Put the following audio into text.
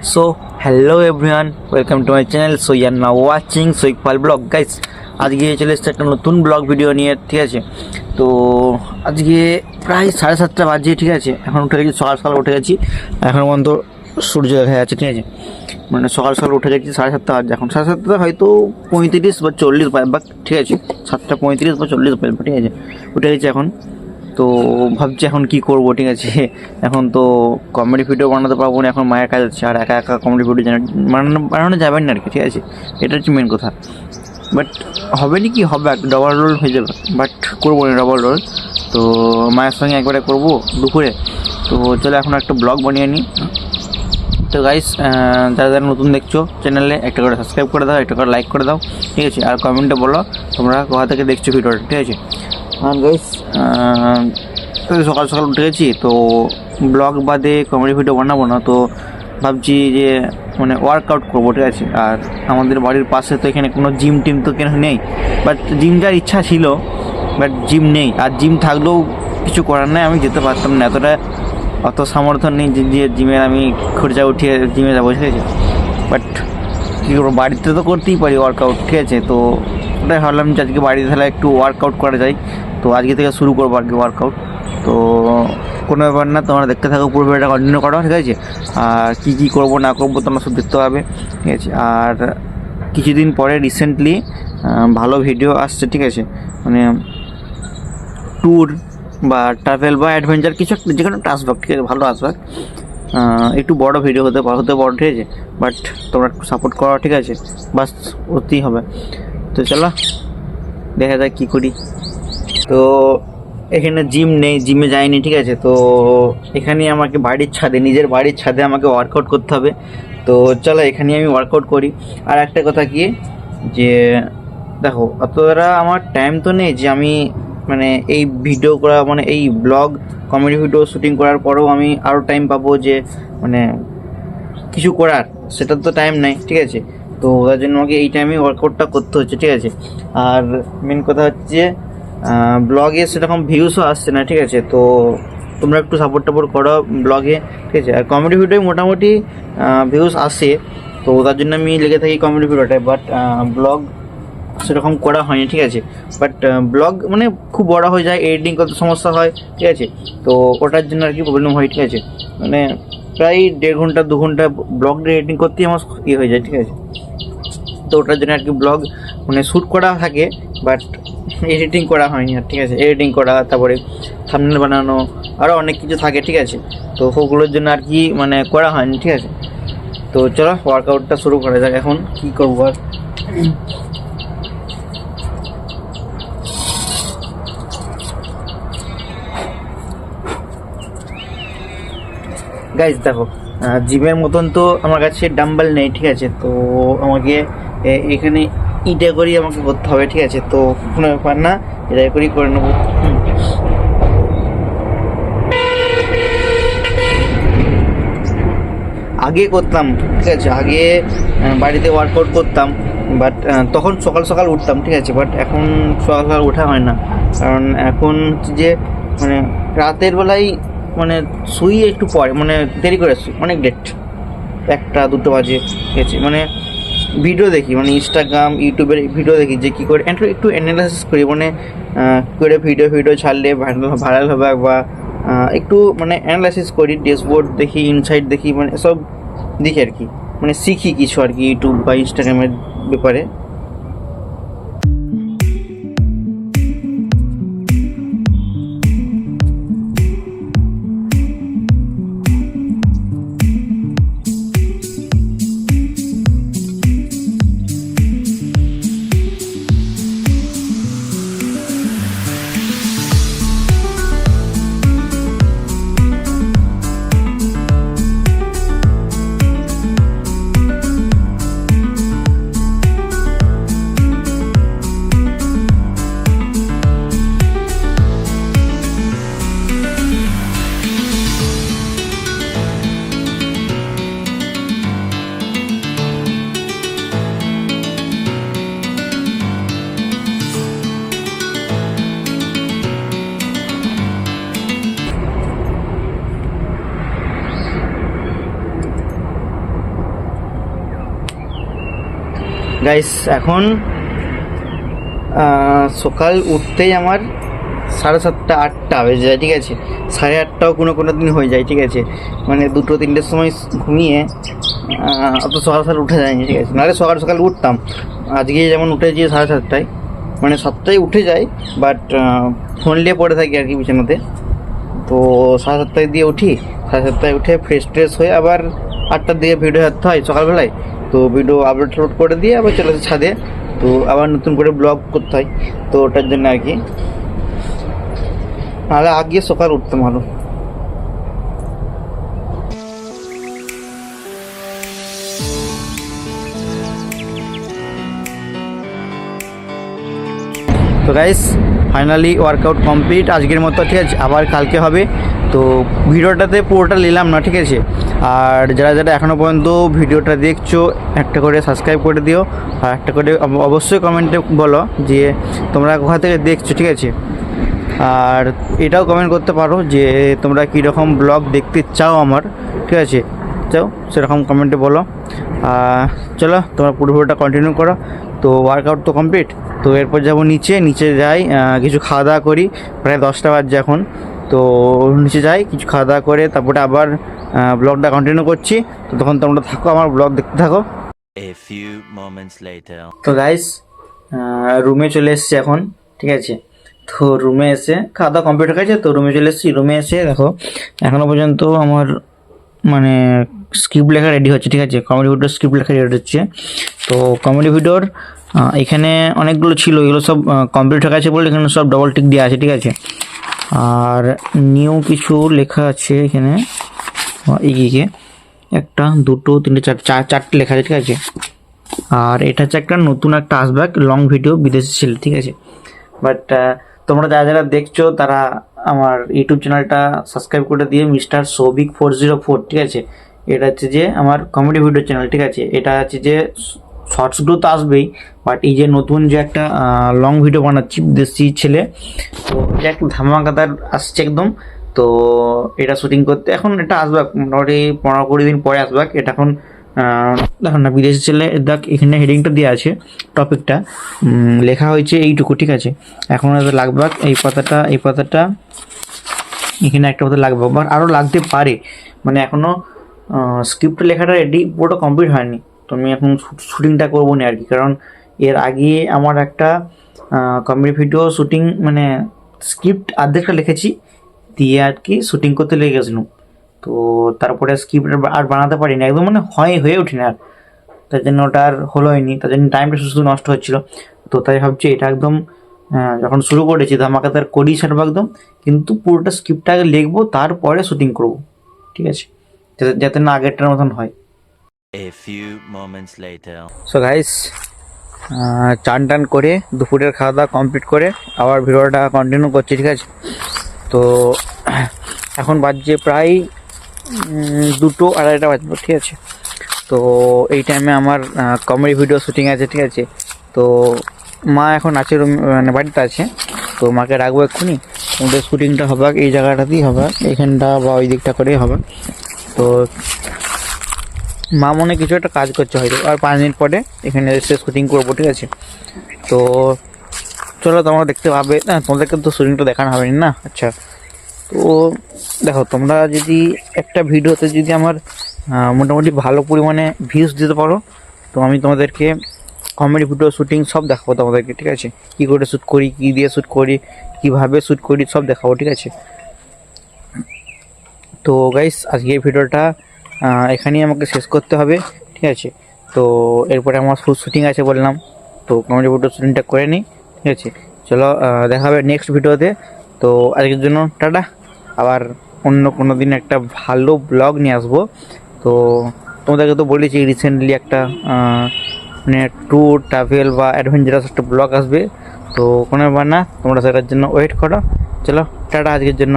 So hello everyone, welcome to my channel. So you are now watching Soikpal Blog guys. আজকে চলে এসেছে একটা নতুন ব্লগ ভিডিও নিয়ে, ঠিক আছে। তো আজকে প্রায় 7:30 বাজে, ঠিক আছে। এখন উঠে গেছি, সকাল সকাল উঠে গেছি। এখন পর্যন্ত সূর্য দেখা যাচ্ছে, ঠিক আছে। মানে সকাল সকাল উঠে গেছি, 7:30 বাজে। এখন 7:30 হয়তো 35 বা 40 বাজবে, ঠিক আছে। 7:35 বা 40 বাজবে, ঠিক আছে। উঠে গেছি এখন। তো ভাবছি এখন কি করব, ঠিক আছে। এখন তো কমেডি ভিডিও বানাতে পারবো না, এখন মায়ের কাজ আছে। আর একা একা কমেডি ভিডিও বানানো যাবে না আর কি, ঠিক আছে। এটা হচ্ছে মেন কথা। বাট হবে না কি হবে, ডবল রোল হয়ে যাবে, বাট করবো না ডবল রোল। তো মায়ের সঙ্গে একবারে করবো দুপুরে। তো চলো এখন একটা ব্লগ বানিয়ে নিই। তো গাইস, যারা যারা নতুন দেখছো চ্যানেলে, একটা করে সাবস্ক্রাইব করে দাও, একটা করে লাইক করে দাও, ঠিক আছে। আর কমেন্টে বলো তোমরা কোথা থেকে দেখছো ভিডিওটা, ঠিক আছে। আর গাইস, সকাল সকাল উঠে গেছি, তো ব্লগ বাদে কমেডি ভিডিও বানাবো না। তো ভাবছি যে মানে ওয়ার্কআউট করবো, ঠিক আছে। আর আমাদের বাড়ির পাশে তো এখানে কোনো জিম টিম তো কেন নেই, বাট জিম যাওয়ার ইচ্ছা ছিল, বাট জিম নেই। আর জিম থাকলেও কিছু করার নেই, আমি যেতে পারতাম না, অত সামর্থ্য নেই যে জিমের আমি খরচা উঠিয়ে জিমে যাবো, ঠিক আছে। বাট কী করবো, বাড়িতে তো করতেই পারি ওয়ার্কআউট, ঠিক আছে। তো ওটাই ভাবলাম যে আজকে বাড়িতে তাহলে একটু ওয়ার্কআউট করা যায়। তো আজকে থেকে শুরু করবো আর কি ওয়ার্কআউট। তো কোনো ব্যাপার না, তোমরা দেখতে থাকো, পুরো ভিডিওটা কন্টিনিউ করো, ঠিক আছে। আর কী করবো না করবো তোমরা সব দেখতে পাবে, ঠিক আছে। আর কিছুদিন পরে রিসেন্টলি ভালো ভিডিও আসছে, ঠিক আছে। মানে ট্যুর বা ট্রাভেল বা অ্যাডভেঞ্চার কিছু একটা, যে কোনো একটা আসবে, ঠিক আছে, ভালো আসবে। একটু বড় ভিডিও হতে বড়, ঠিক আছে। বাট তোমরা একটু সাপোর্ট করো, ঠিক আছে, বাস ওতেই হবে। তো চলো দেখা যাক কী করি। তো এখানে জিম নেই, জিমে যাইনি, ঠিক আছে। তো এখানে আমাকে নিজের বাড়ির ছাদে আমাকে ওয়ার্কআউট করতে হবে। তো চলো এখানে আমি ওয়ার্কআউট করি। আর একটা কথা কি, যে দেখো অতটা আমার টাইম তো নেই যে আমি মানে এই ভিডিও করা, মানে এই ব্লগ কমেডি ভিডিও শ্যুটিং করার পরেও আমি আরও টাইম পাবো যে মানে কিছু করার, সেটার তো টাইম নেই, ঠিক আছে। তো তার জন্য আমাকে এই টাইমে ওয়ার্কআউটটা করতে হচ্ছে, ঠিক আছে। আর মেন কথা হচ্ছে ব্লগে সেরকম ভিউসও আসছে না, ঠিক আছে। তো তোমরা একটু সাপোর্ট করো ব্লগে, ঠিক আছে। আর কমেডি ভিডিও মোটামুটি ভিউস আসে, তো তার জন্য আমি লেগে থাকি কমেডি ভিডিওটায়। বাট ব্লগ সেরকম করা হয়নি, ঠিক আছে। বাট ব্লগ মানে খুব বড় হয়ে যায়, এডিটিং করতে সমস্যা হয়, ঠিক আছে। তো ওটার জন্য আর কি প্রবলেম হয়, ঠিক আছে। মানে প্রায় 1.5 ঘন্টা 2 ঘন্টা ব্লগ এডিটিং করতেই আমার হয়ে যায়, ঠিক আছে। তো ওটার জন্য আর কি ব্লগ মানে শ্যুট করা থাকে, বাট এডিটিং করা হয়নি আর, ঠিক আছে। এডিটিং করা, তারপরে থাম্বনেল বানানো, আরও অনেক কিছু থাকে, ঠিক আছে। তো ওগুলোর জন্য আর কি মানে করা হয়নি, ঠিক আছে। তো চলো ওয়ার্কআউটটা শুরু করা যাক। এখন কী করবো আর, গাইজ দেখো, জিমের মতন তো আমার কাছে ডাম্বেল নেই, ঠিক আছে। তো আমাকে এখানে ইটা করেই আমাকে করতে হবে, ঠিক আছে। তো কোনো ব্যাপার না, এটা করেই করে নেবো। আগে করতাম, ঠিক আছে, আগে বাড়িতে ওয়ার্কআউট করতাম, বাট তখন সকাল সকাল উঠতাম, ঠিক আছে। বাট এখন সকাল সকাল ওঠা হয় না, কারণ এখন হচ্ছে যে মানে রাতের বেলায় মানে শুই একটু পরে, মানে দেরি করে শুই, অনেক লেট, 1-2 বাজে, ঠিক আছে। মানে ভিডিও দেখি, মানে ইনস্টাগ্রাম ইউটিউবের ভিডিও দেখি যে কী করে একটু অ্যানালাইসিস করি, মানে করে ভিডিও ছাড়লে ভাইরাল হবে, বা একটু মানে অ্যানালাইসিস করি, ড্যাশবোর্ড দেখি, ইনসাইট দেখি, মানে সব দেখি আর কি, মানে শিখি কিছু আর কি ইউটিউব বা ইনস্টাগ্রামের ব্যাপারে। গাইস এখন সকাল উঠতেই আমার 7:30 8টা বেজে যায়, ঠিক আছে। 8:30টাও কোনো দিন হয়ে যায়, ঠিক আছে। মানে 2টো 3টের সময় ঘুমিয়ে অত সকাল উঠে যায়নি, ঠিক আছে। নাহলে সকাল উঠতাম। আজকে যেমন উঠেছি 7:30টায়, মানে 7টায় উঠে যাই, বাট ফোন নিয়ে পড়ে থাকি আর কি বিছানাতে। তো 7:30টায় দিয়ে উঠি, 7:30টায় উঠে ফ্রেশ হয়ে আবার 8টার দিকে ভিডিও হাঁটতে হয় সকালবেলায়। তো ভিডিও আপলোড করে দিয়ে আবার চলে আসে ছাদে, তো আবার নতুন করে ব্লগ করতে হয়। তো ওটার জন্য আর কি, নাহলে আগে সকাল উঠতাম ভালো। তো গাইস ফাইনালি ওয়ার্কআউট কমপ্লিট আজকের মতো, ঠিক আছে। আবার কালকে হবে। তো ভিডিওটাতে পুরোটা নিলাম না, ঠিক আছে। আর যারা এখনও পর্যন্ত ভিডিওটা দেখছো একটা করে সাবস্ক্রাইব করে দিও, আর একটা করে অবশ্যই কমেন্টে বলো যে তোমরা কোথা থেকে দেখছো, ঠিক আছে। আর এটাও কমেন্ট করতে পারো যে তোমরা কীরকম ব্লগ দেখতে চাও আমার, ঠিক আছে। চাও সেরকম কমেন্টে বলো। চলো তোমরা পুরো ভিডিওটা কন্টিনিউ করো। তো ওয়ার্কআউট তো কমপ্লিট। তো এরপর যাবো নিচে যাই, কিছু খাওয়া দাওয়া করি। প্রায় 10টা বাজছে এখন। তো নিচে যাই, কিছু খাওয়া দাওয়া করে তারপরে আবার ব্লগটা কন্টিনিউ করছি। তো তখন তোমরা থাকো, আমার ব্লগ দেখতে থাকো। তো গাইস রুমে চলে এসেছি এখন, ঠিক আছে। তো রুমে এসে খাওয়া দাওয়া কমপ্লিট হয়ে গেছে। তো রুমে চলে এসেছি। রুমে এসে দেখো এখনও পর্যন্ত আমার মানে স্ক্রিপ্ট লেখা রেডি হচ্ছে, ঠিক আছে। কমেডি ভিডিওর স্ক্রিপ্ট লেখা রেডি হচ্ছে। তো কমেডি ভিডিওর এখানে অনেকগুলো ছিল, এগুলো সব কমপ্লিট হয়ে গেছে বলে এখানে সব ডবল টিক দেওয়া আছে, ঠিক আছে। আর নিউ কিছু লেখা আছে এখানে, এগিয়ে 1 2 3 4 4টে লেখা আছে, ঠিক আছে। আর এটা হচ্ছে একটা নতুন একটা আসবাক লং ভিডিও বিদেশি ছিল, ঠিক আছে। বাট তোমরা যারা দেখছো তারা আমার ইউটিউব চ্যানেলটা সাবস্ক্রাইব করে দিয়ে মিস্টার সৌভিক 404, ঠিক আছে। এটা হচ্ছে যে আমার কমেডি ভিডিও চ্যানেল, ঠিক আছে। এটা হচ্ছে যে শর্টসগুলো তো আসবেই, বাট এই যে নতুন যে একটা লং ভিডিও বানাচ্ছি বিদেশি ছেলে, তো এটা একটা ধামাকাদার আসছে একদম। তো এটা শুটিং করতে এখন এটা আসবে মোটামুটি 15-20 দিন পরে আসবে। এটা এখন দেখুন না, বিদেশি ছেলে, দেখ এখানে হেডিংটা দেওয়া আছে, টপিকটা লেখা হয়েছে এইটুকু, ঠিক আছে। এখন লাগবে এই পাতাটা এখানে একটা পাতা লাগবে, বা আরও লাগতে পারে। মানে এখনও স্ক্রিপ্ট লেখাটা রেডি, পুরোটা কমপ্লিট হয়নি। তো আমি এখন শুটিংটা করবো না আর কি, কারণ এর আগে আমার একটা কমেডি ভিডিও শুটিং মানে স্ক্রিপ্ট অর্ধেকটা লিখেছি দিয়ে আর কি শুটিং করতে লেগে গেছিলাম। তো তারপরে স্ক্রিপ্ট আর বানাতে পারিনি, একদম মানে হয়ে ওঠেনি আর, তার জন্য ওটা আর হলোই নি, তার জন্য টাইমটা শুধু নষ্ট হচ্ছিলো। তো তাই ভাবছি এটা একদম যখন শুরু করেছি ধামাকাদার করি ছাড়বো একদম, কিন্তু পুরোটা স্ক্রিপ্টটা আগে লিখবো তারপরে শুটিং করবো, ঠিক আছে, যাতে না আগেরটার মতন হয়। সো গাইস চান করে দুপুরের খাওয়া দাওয়া কমপ্লিট করে আবার ভিডিওটা কন্টিনিউ করছি, ঠিক আছে। তো এখন বাজছে প্রায় 2টো 2:30 বাজবে, ঠিক আছে। তো এই টাইমে আমার কমেডি ভিডিও শুটিং আছে, ঠিক আছে। তো মা এখন আছে মানে বাড়িতে আছে, তো মাকে রাখবো এক্ষুনি। ওদের শুটিংটা হবে এই জায়গাটাতেই হবে, এখানটা বা ওই দিকটা করেই হবে। তো মা মনে কিছু একটা কাজ করছে হয়তো, আর 5 মিনিট পরে এখানে এসে শুটিং করবো, ঠিক আছে। তো চলো তোমরা দেখতে পাবে, না তোমাদেরকে তো শুটিংটা দেখানো হবে না। আচ্ছা, তো দেখো তোমরা যদি একটা ভিডিওতে যদি আমার মোটামুটি ভালো পরিমাণে ভিউজ দিতে পারো, তো আমি তোমাদেরকে কমেডি ভিডিও শ্যুটিং সব দেখাবো তোমাদেরকে, ঠিক আছে। কী করে শ্যুট করি, কী দিয়ে শ্যুট করি, কীভাবে শ্যুট করি, সব দেখাবো, ঠিক আছে। তো গাইস আজকে এই ভিডিওটা এখানেই আমাকে শেষ করতে হবে, ঠিক আছে। তো এরপরে আমার শ্যুটিং আছে বললাম, তো কমেডি ভিডিও শ্যুটিংটা করে নিই, ঠিক আছে। চলো দেখা হবে নেক্সট ভিডিওতে। তো আজকের জন্য টাটা, আবার অন্য কোনো দিন একটা ভালো ব্লগ নিয়ে আসবো। তো তোমাদেরকে তো বলেছি রিসেন্টলি একটা মানে ট্যুর ট্রাভেল বা অ্যাডভেঞ্চারাস একটা ব্লগ আসবে, তো কোনো ব্যাপার না, তোমরা সেটার জন্য ওয়েট করো। চলো টাটা আজকের জন্য।